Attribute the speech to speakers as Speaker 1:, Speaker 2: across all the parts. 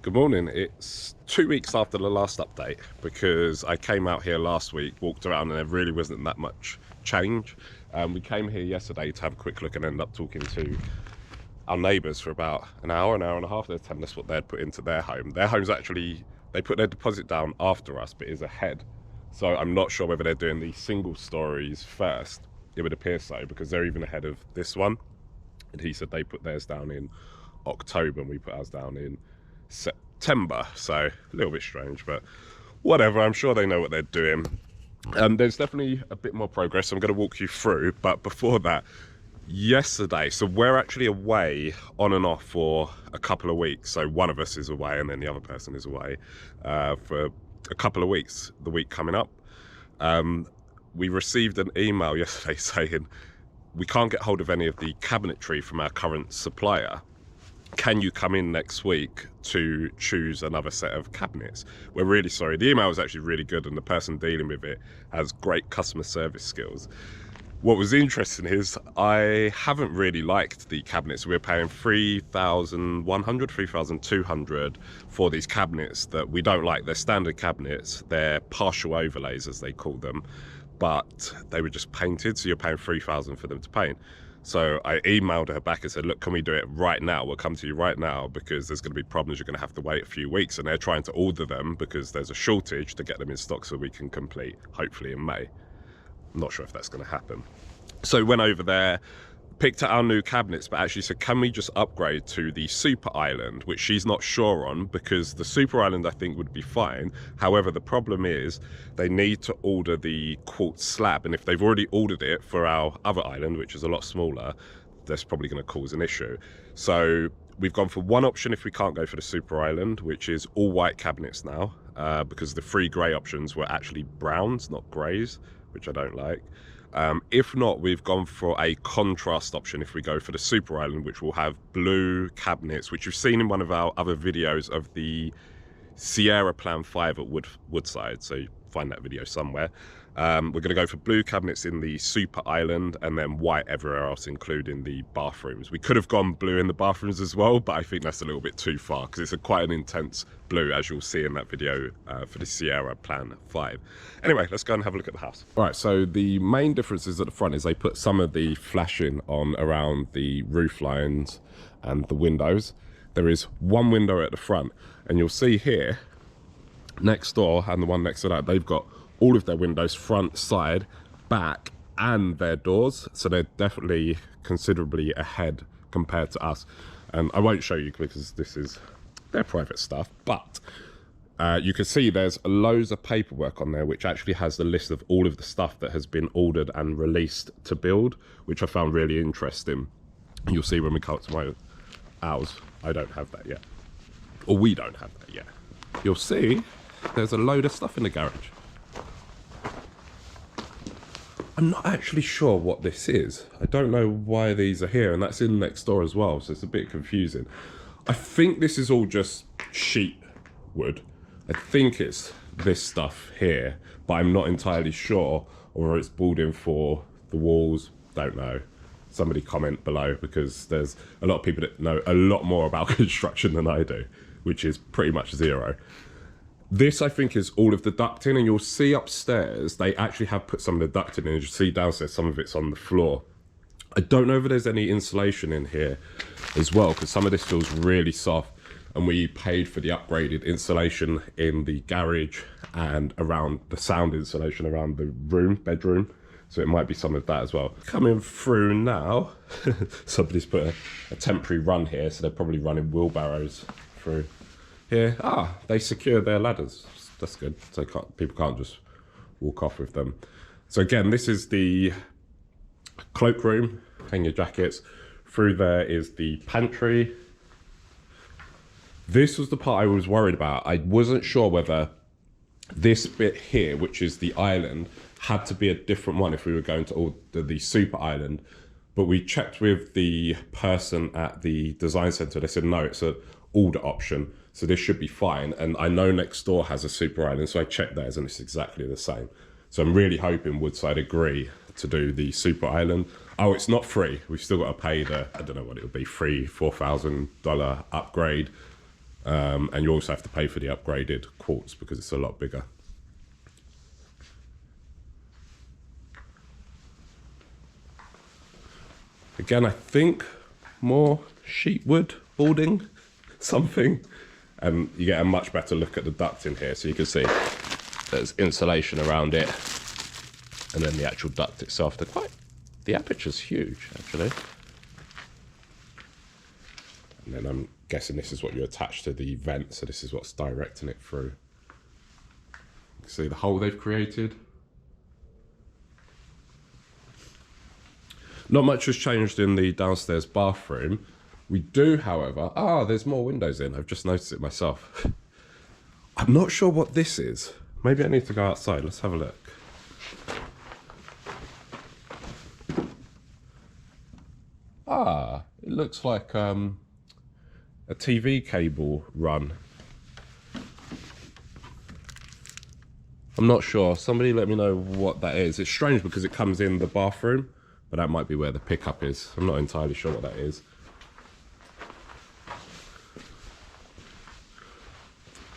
Speaker 1: Good morning. It's 2 weeks after the last update because I came out here last week, walked around, and there really wasn't that much change. We came here yesterday to have a quick look and ended up talking to our neighbours for about an hour and a half. They're telling us what they'd put into their home. Their home's actually, they put their deposit down after us, but is ahead. So I'm not sure whether they're doing the single stories first. It would appear so because they're even ahead of this one. And he said they put theirs down in October and we put ours down in September, so a little bit strange, but whatever. I'm sure they know what they're doing. There's definitely a bit more progress I'm going to walk you through, but before that, yesterday, so we're actually away on and off for a couple of weeks. So one of us is away and then the other person is away for a couple of weeks, the week coming up. We received an email yesterday saying we can't get hold of any of the cabinetry from our current supplier. Can you come in next week to choose another set of cabinets? We're really sorry. The email was actually really good and the person dealing with it has great customer service skills. What was interesting is I haven't really liked the cabinets. We're paying $3,100, $3,200 for these cabinets that we don't like. They're standard cabinets. They're partial overlays, as they call them, but they were just painted, so you're paying $3,000 for them to paint. So I emailed her back and said, look, can we do it right now? We'll come to you right now because there's going to be problems. You're going to have to wait a few weeks. And they're trying to order them because there's a shortage to get them in stock so we can complete, hopefully in May. I'm not sure if that's going to happen. So went over there, picked out our new cabinets, but actually said, can we just upgrade to the Super Island, which she's not sure on because the Super Island I think would be fine. However, the problem is they need to order the quartz slab, and if they've already ordered it for our other island, which is a lot smaller, that's probably going to cause an issue. So we've gone for one option if we can't go for the Super Island, which is all white cabinets now, because the three grey options were actually browns, not greys, which I don't like. If not, we've gone for a contrast option if we go for the Super Island, which will have blue cabinets, which you've seen in one of our other videos of the Sierra Plan 5 at Woodside, so you find that video somewhere. We're going to go for blue cabinets in the Super Island and then white everywhere else, including the bathrooms. We could have gone blue in the bathrooms as well, but I think that's a little bit too far because it's quite an intense blue, as you'll see in that video for the Sierra Plan 5. Anyway, let's go and have a look at the house. All right, so the main differences at the front is they put some of the flashing on around the roof lines and the windows. There is one window at the front, and you'll see here, next door and the one next to that, they've got all of their windows, front, side, back, and their doors. So they're definitely considerably ahead compared to us. And I won't show you because this is their private stuff, but you can see there's loads of paperwork on there, which actually has the list of all of the stuff that has been ordered and released to build, which I found really interesting. You'll see when we come up to ours, I don't have that yet, or we don't have that yet. You'll see there's a load of stuff in the garage. I'm not actually sure what this is. I don't know why these are here, and that's in next door as well, so it's a bit confusing. I think this is all just sheet wood. I think it's this stuff here, but I'm not entirely sure, or it's boarding for the walls, don't know. Somebody comment below, because there's a lot of people that know a lot more about construction than I do, which is pretty much zero. This, I think, is all of the ducting, and you'll see upstairs, they actually have put some of the ducting in, and you'll see downstairs, some of it's on the floor. I don't know if there's any insulation in here as well, because some of this feels really soft, and we paid for the upgraded insulation in the garage and around the sound insulation around the bedroom. So it might be some of that as well. Coming through now, somebody's put a temporary run here, so they're probably running wheelbarrows through here. They secured their ladders. That's good. So people can't just walk off with them. So again, this is the cloakroom, hang your jackets. Through there is the pantry. This was the part I was worried about. I wasn't sure whether this bit here, which is the island, had to be a different one if we were going to order the Super Island. But we checked with the person at the design center. They said, no, it's an order option. So this should be fine. And I know next door has a Super Island, so I checked theirs and it's exactly the same. So I'm really hoping Woodside agree to do the Super Island. Oh, it's not free. We've still got to pay the, I don't know what it would be, $3,000, $4,000 upgrade. And you also have to pay for the upgraded quartz because it's a lot bigger. Again, I think more sheet wood boarding, something. And you get a much better look at the duct in here. So you can see there's insulation around it. And then the actual duct itself, the aperture's huge, actually. And then I'm guessing this is what you attach to the vent, so this is what's directing it through. You can see the hole they've created. Not much has changed in the downstairs bathroom. We do, however, there's more windows in. I've just noticed it myself. I'm not sure what this is. Maybe I need to go outside. Let's have a look. It looks like a TV cable run. I'm not sure. Somebody let me know what that is. It's strange because it comes in the bathroom, but that might be where the pickup is. I'm not entirely sure what that is.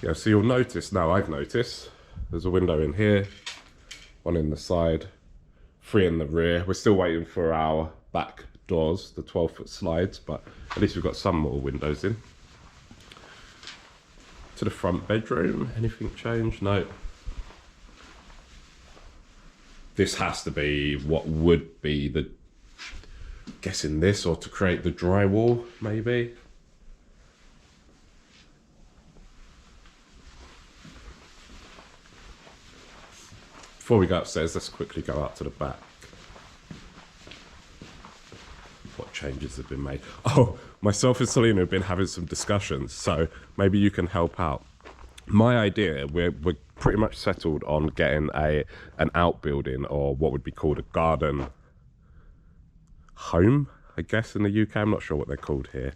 Speaker 1: Yeah, so you'll notice now, I've noticed, there's a window in here, one in the side, 3 in the rear. We're still waiting for our back doors, the 12-foot slides, but at least we've got some more windows in. To the front bedroom, anything changed? No. This has to be what would be the, guessing this, or to create the drywall, maybe. Before we go upstairs, let's quickly go out to the back. What changes have been made? Oh, myself and Selena have been having some discussions, so maybe you can help out. My idea, we're pretty much settled on getting an outbuilding, or what would be called a garden home, I guess, in the UK. I'm not sure what they're called here.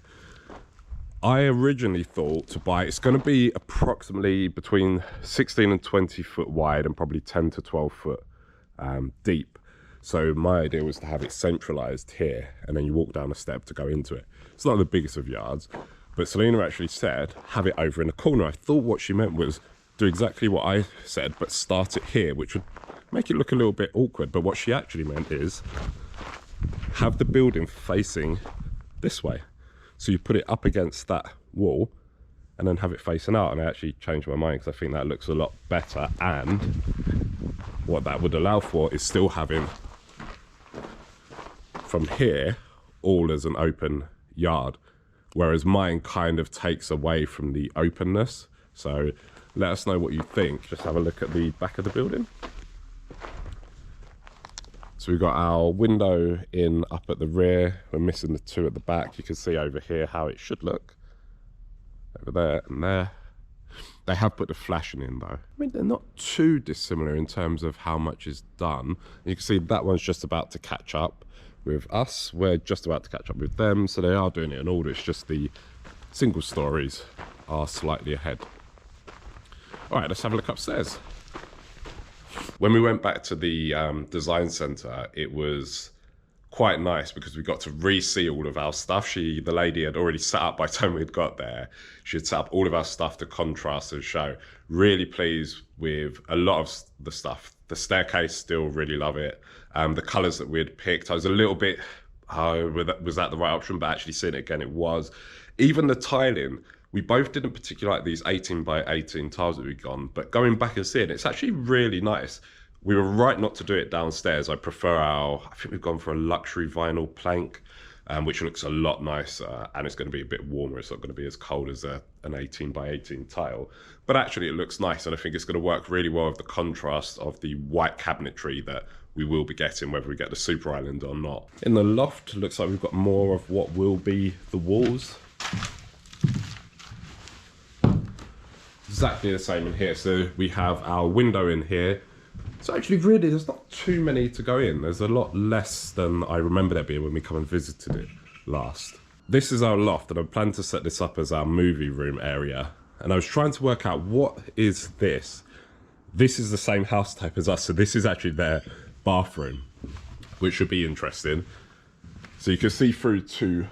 Speaker 1: I originally thought to buy, it's going to be approximately between 16 and 20 foot wide and probably 10 to 12 foot deep. So my idea was to have it centralized here, and then you walk down a step to go into it. It's not the biggest of yards, but Selena actually said, have it over in the corner. I thought what she meant was do exactly what I said, but start it here, which would make it look a little bit awkward. But what she actually meant is have the building facing this way. So you put it up against that wall and then have it facing out. And I actually changed my mind because I think that looks a lot better. And what that would allow for is still having from here all as an open yard. Whereas mine kind of takes away from the openness. So let us know what you think. Just have a look at the back of the building. So we've got our window in up at the rear. We're missing the 2 at the back. You can see over here how it should look. Over there and there. They have put the flashing in though. I mean, they're not too dissimilar in terms of how much is done. You can see that one's just about to catch up with us. We're just about to catch up with them. So they are doing it in order. It's just the single stories are slightly ahead. All right, let's have a look upstairs. When we went back to the design center, it was quite nice because we got to re-see all of our stuff. The lady had already set up by the time we'd got there. She had set up all of our stuff to contrast and show. Really pleased with a lot of the stuff. The staircase, still really love it. The colors that we had picked, I was a little bit, was that the right option? But actually seeing it again, it was. Even the tiling, we both didn't particularly like these 18 by 18 tiles that we'd gone, but going back and seeing it, it's actually really nice. We were right not to do it downstairs. I prefer I think we've gone for a luxury vinyl plank, which looks a lot nicer, and it's going to be a bit warmer. It's not going to be as cold as an 18 by 18 tile, but actually it looks nice, and I think it's going to work really well with the contrast of the white cabinetry that we will be getting, whether we get the Super Island or not. In the loft, looks like we've got more of what will be the walls. Exactly the same in here. So we have our window in here. So actually really there's not too many to go in. There's a lot less than I remember there being when we come and visited it last. This is our loft, and I plan to set this up as our movie room area. And I was trying to work out, what is this? This is the same house type as us. So this is actually their bathroom, which should be interesting. So you can see through to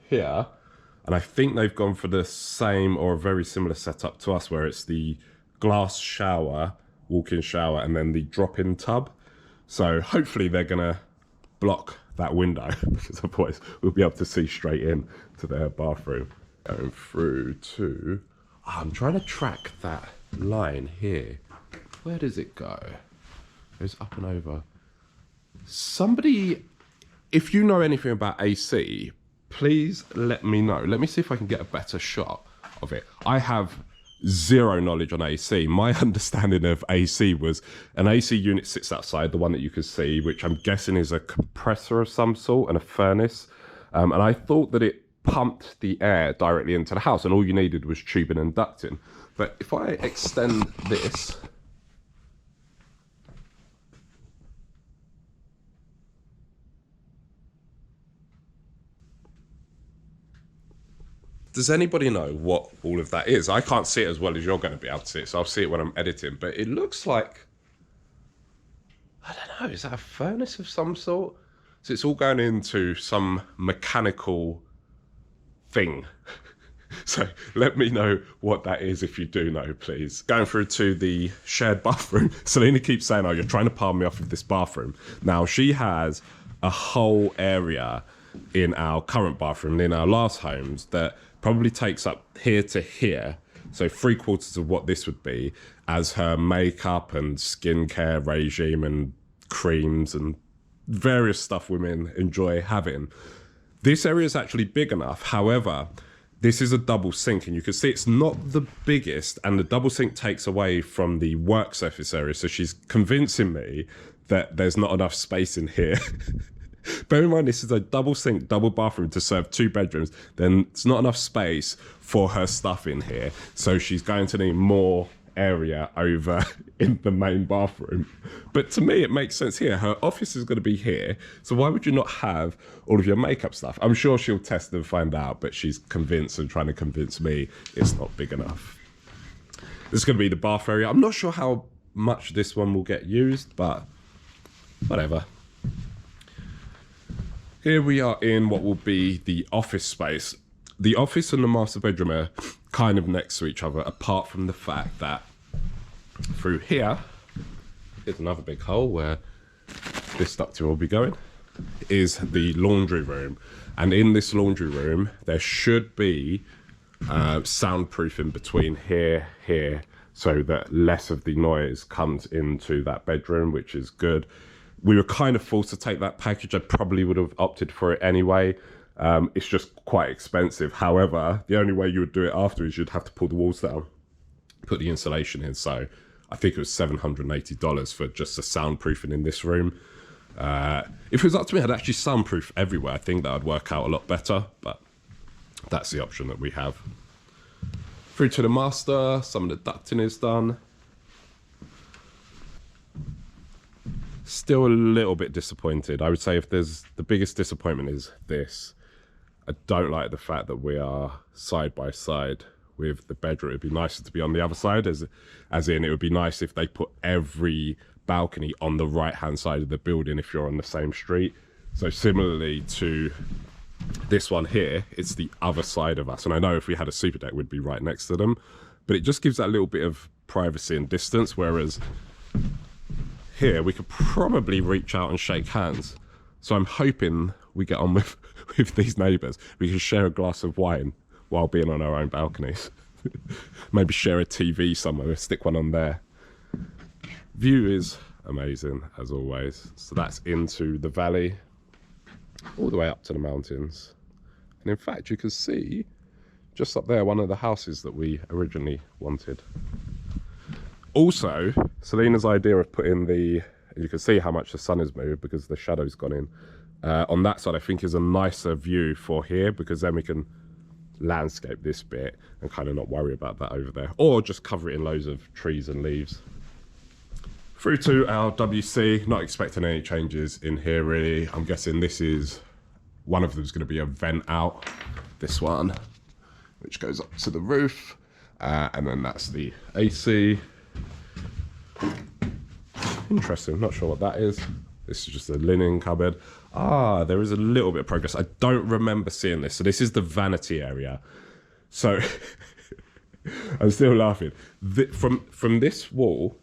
Speaker 1: here. And I think they've gone for the same or a very similar setup to us, where it's the glass shower, walk-in shower, and then the drop-in tub. So hopefully they're gonna block that window, because otherwise we'll be able to see straight in to their bathroom. Going through to, I'm trying to track that line here. Where does it go? It goes up and over. Somebody, if you know anything about AC, please let me know. Let me see if I can get a better shot of it. I have zero knowledge on AC. My understanding of AC was an AC unit sits outside, the one that you can see, which I'm guessing is a compressor of some sort and a furnace. And I thought that it pumped the air directly into the house and all you needed was tubing and ducting. But if I extend this, does anybody know what all of that is? I can't see it as well as you're going to be able to see it, so I'll see it when I'm editing. But it looks like, I don't know, is that a furnace of some sort? So it's all going into some mechanical thing. So let me know what that is if you do know, please. Going through to the shared bathroom. Selena keeps saying, oh, you're trying to palm me off with this bathroom. Now, she has a whole area in our current bathroom, in our last homes, that probably takes up here to here. So 3/4 of what this would be as her makeup and skincare regime and creams and various stuff women enjoy having. This area is actually big enough. However, this is a double sink and you can see it's not the biggest, and the double sink takes away from the work surface area. So she's convincing me that there's not enough space in here. Bear in mind, this is a double sink, double bathroom to serve 2 bedrooms. Then it's not enough space for her stuff in here. So she's going to need more area over in the main bathroom. But to me, it makes sense here. Her office is going to be here. So why would you not have all of your makeup stuff? I'm sure she'll test and find out, but she's convinced and trying to convince me it's not big enough. This is going to be the bath area. I'm not sure how much this one will get used, but whatever. Here we are in what will be the office space. The office and the master bedroom are kind of next to each other, apart from the fact that through here, here's another big hole where this ducting will be going, is the laundry room. And in this laundry room, there should be soundproofing between here, so that less of the noise comes into that bedroom, which is good. We were kind of forced to take that package. I probably would have opted for it anyway. It's just quite expensive. However, the only way you would do it after is you'd have to pull the walls down, put the insulation in. So I think it was $780 for just the soundproofing in this room. If it was up to me, I'd actually soundproof everywhere. I think that would work out a lot better, but that's the option that we have. Through to the master, some of the ducting is done. Still a little bit disappointed. I would say if there's the biggest disappointment is this. I don't like the fact that we are side by side with the bedroom. It'd be nicer to be on the other side, as in it would be nice if they put every balcony on the right hand side of the building if you're on the same street. So similarly to this one here, it's the other side of us. And I know if we had a super deck, we'd be right next to them, but it just gives that little bit of privacy and distance, whereas here we could probably reach out and shake hands. So I'm hoping we get on with these neighbours. We can share a glass of wine while being on our own balconies. Maybe share a TV somewhere, stick one on there. View is amazing as always. So that's into the valley, all the way up to the mountains. And in fact, you can see just up there one of the houses that we originally wanted. Also, Selena's idea of putting the, you can see how much the sun has moved because the shadow's gone in. On that side, I think is a nicer view for here, because then we can landscape this bit and kind of not worry about that over there. Or just cover it in loads of trees and leaves. Through to our WC, not expecting any changes in here really. I'm guessing this is, one of them is going to be a vent out. This one, which goes up to the roof. And then that's the AC. Interesting, not sure what that is. This is just a linen cupboard. Ah, there is a little bit of progress. I don't remember seeing this. So this is the vanity area. So I'm still laughing. From this wall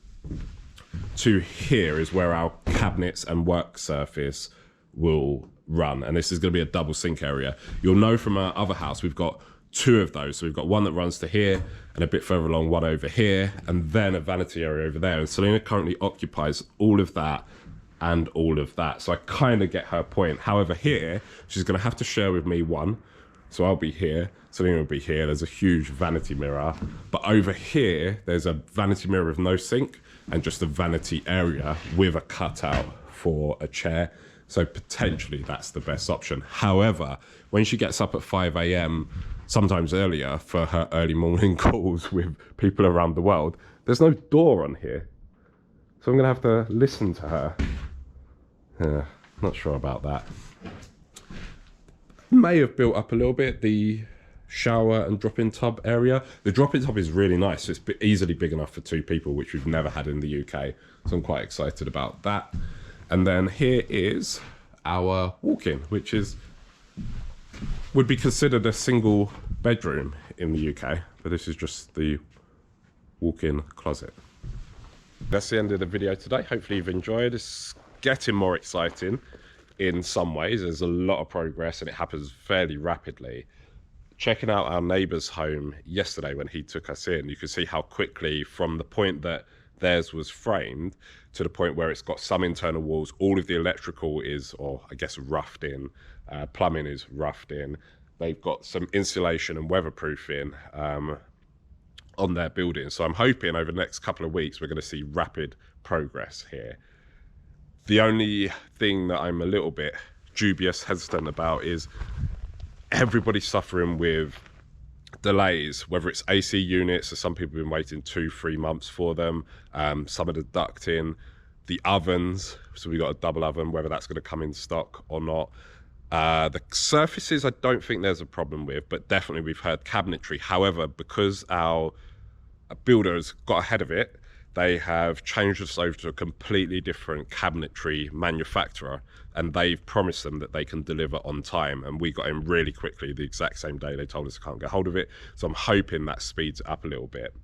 Speaker 1: to here is where our cabinets and work surface will run, and this is going to be a double sink area. You'll know from our other house we've got 2 of those. So we've got one that runs to here, and a bit further along one over here, and then a vanity area over there. And Selena currently occupies all of that and all of that. So I kind of get her point. However, here she's going to have to share with me one. So I'll be here, Selena will be here. There's a huge vanity mirror, but over here there's a vanity mirror with no sink and just a vanity area with a cutout for a chair. So potentially that's the best option. However, when she gets up at 5 a.m, sometimes earlier, for her early morning calls with people around the world, there's no door on here. So I'm gonna have to listen to her. Yeah, not sure about that. May have built up a little bit the shower and drop-in tub area. The drop-in tub is really nice. So it's easily big enough for 2 people, which we've never had in the UK. So I'm quite excited about that. And then here is our walk-in, which would be considered a single bedroom in the UK, but this is just the walk-in closet. That's the end of the video today. Hopefully you've enjoyed. It's getting more exciting in some ways. There's a lot of progress and it happens fairly rapidly. Checking out our neighbour's home yesterday when he took us in, you could see how quickly, from the point that theirs was framed to the point where it's got some internal walls, all of the electrical is, or I guess, roughed in, plumbing is roughed in. They've got some insulation and weatherproofing on their building. So I'm hoping over the next couple of weeks we're going to see rapid progress here. The only thing that I'm a little bit dubious, hesitant about is everybody's suffering with delays, whether it's AC units, so some people have been waiting 2-3 months for them, some of the ducting, the ovens, so we got a double oven, whether that's going to come in stock or not. The surfaces I don't think there's a problem with, but definitely we've heard cabinetry. However, because our builders got ahead of it, they have changed us over to a completely different cabinetry manufacturer, and they've promised them that they can deliver on time, and we got in really quickly the exact same day they told us they can't get hold of it. So I'm hoping that speeds it up a little bit.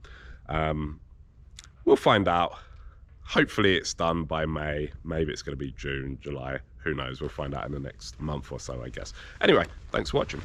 Speaker 1: We'll find out. Hopefully it's done by May. Maybe it's going to be June, July, who knows. We'll find out in the next month or so, I guess. Anyway, thanks for watching.